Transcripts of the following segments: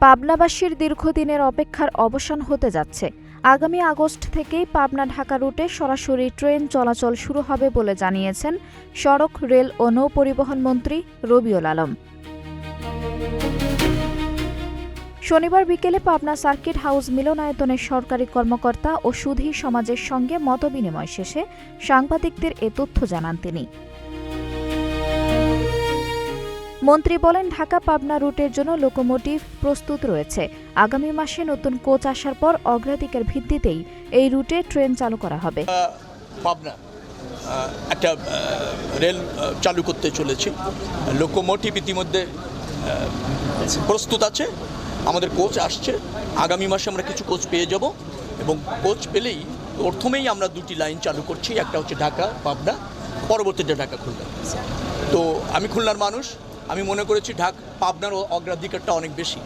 পাবনাবাসীর দীর্ঘদিনের অপেক্ষার অবসান হতে যাচ্ছে। আগামী আগস্ট থেকেই পাবনা-ঢাকা রুটে সরাসরি ট্রেন চলাচল শুরু হবে বলে জানিয়েছেন সড়ক, রেল ও নৌপরিবহন মন্ত্রী রবিউল আলম। শনিবার বিকেলে পাবনা সার্কিট হাউস মিলনায়তনের সরকারি কর্মকর্তা ও সুধী সমাজের সঙ্গে মতবিনিময় শেষে সাংবাদিকদের এ তথ্য জানান তিনি। মন্ত্রী বলেন, ঢাকা-পাবনা রুটের জন্য লোকোমোটিভ প্রস্তুত রয়েছে। আগামী মাসে নতুন কোচ আসার পর অগ্রাধিকার ভিত্তিতেই এই রুটে ট্রেন চালু করা হবে। পাবনা একটা রেল চালু করতে চলেছি। লোকোমোটিভ ইতিমধ্যে প্রস্তুত আছে, আমাদের কোচ আসছে। আগামী মাসে আমরা কিছু কোচ পেয়ে যাব এবং কোচ পেলেই প্রথমেই আমরা দুটি লাইন চালু করছি। একটা হচ্ছে ঢাকা পাবনা, পরবর্তীতে ঢাকা খুলনা। তো আমি খুলনার মানুষ, আমি মনে করেছি পাবনার অগ্রাধিকারটা অনেক বেশি,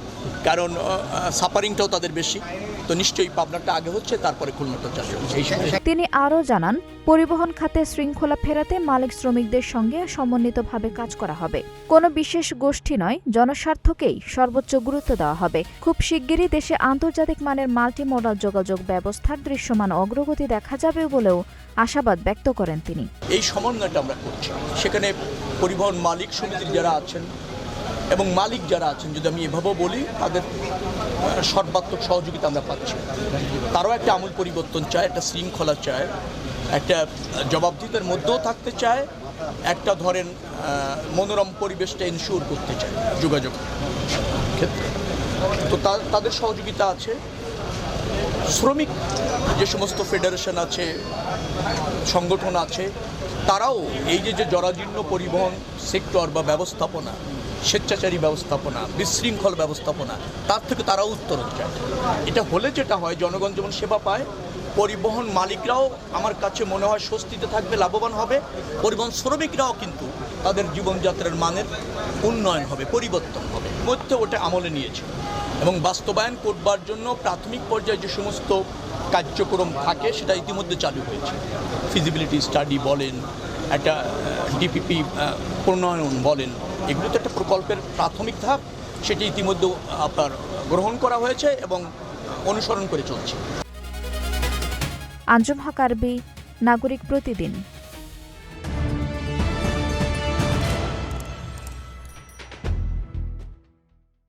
কারণ সাফারিংটাও তাদের বেশি। তো নিশ্চয়ই পাবনাটা আগে হচ্ছে, তারপরে খুলনাটা চালু হচ্ছে। তিনি আরও জানান, পরিবহন খাতে শৃঙ্খলা ফেরাতে মালিক শ্রমিকদের সঙ্গে সমন্বিতভাবে কাজ করা হবে। কোনো বিশেষ গোষ্ঠী নয়, জনস্বার্থকেই সর্বোচ্চ গুরুত্ব দেওয়া হবে। খুব শিগগিরই দেশে আন্তর্জাতিক মানের মাল্টি মডাল যোগাযোগ ব্যবস্থার দৃশ্যমান অগ্রগতি দেখা যাবে বলেও আশাবাদ ব্যক্ত করেন তিনি। এই সমন্বয়টা আমরা করছি, সেখানে পরিবহন মালিক সমিতির যারা আছেন এবং মালিক যারা আছেন, যদি আমি এভাবেও বলি, তাদের সর্বাত্মক সহযোগিতা আমরা পাচ্ছি। তারাও একটা আমূল পরিবর্তন চায়, একটা শৃঙ্খলা চায়, একটা জবাবদিহিতার মধ্যেও থাকতে চায়, একটা ধরেন মনোরম পরিবেশটা এনশিওর করতে চায় যোগাযোগ ক্ষেত্রে। তো তাদের সহযোগিতা আছে। শ্রমিক যে সমস্ত ফেডারেশন আছে, সংগঠন আছে, তারাও এই যে জরাজীর্ণ পরিবহন সেক্টর বা ব্যবস্থাপনা, স্বেচ্ছাচারী ব্যবস্থাপনা, বিশৃঙ্খল ব্যবস্থাপনা, তার থেকে তারাও উত্তরণ চায়। এটা হলে যেটা হয়, জনগণ যেমন সেবা পায়, পরিবহন মালিকরাও আমার কাছে মনে হয় স্বস্তিতে থাকবে, লাভবান হবে। পরিবহন শ্রমিকরাও কিন্তু তাদের জীবনযাত্রার মানের উন্নয়ন হবে, পরিবর্তন হবে। মধ্যে ওটা আমলে নিয়েছে এবং বাস্তবায়ন করবার জন্য প্রাথমিক পর্যায়ে যে সমস্ত কার্যক্রম থাকে সেটা ইতিমধ্যে চালু হয়েছে। ফিজিবিলিটি স্টাডি বলেন, একটা ডিপিপি প্রণয়ন বলেন, এগুলো তো একটা প্রকল্পের প্রাথমিক ধাপ। সেটি ইতিমধ্যে আপনার গ্রহণ করা হয়েছে এবং অনুসরণ করে চলছে। আঞ্জুম হক আরবি, নাগরিক প্রতিদিন।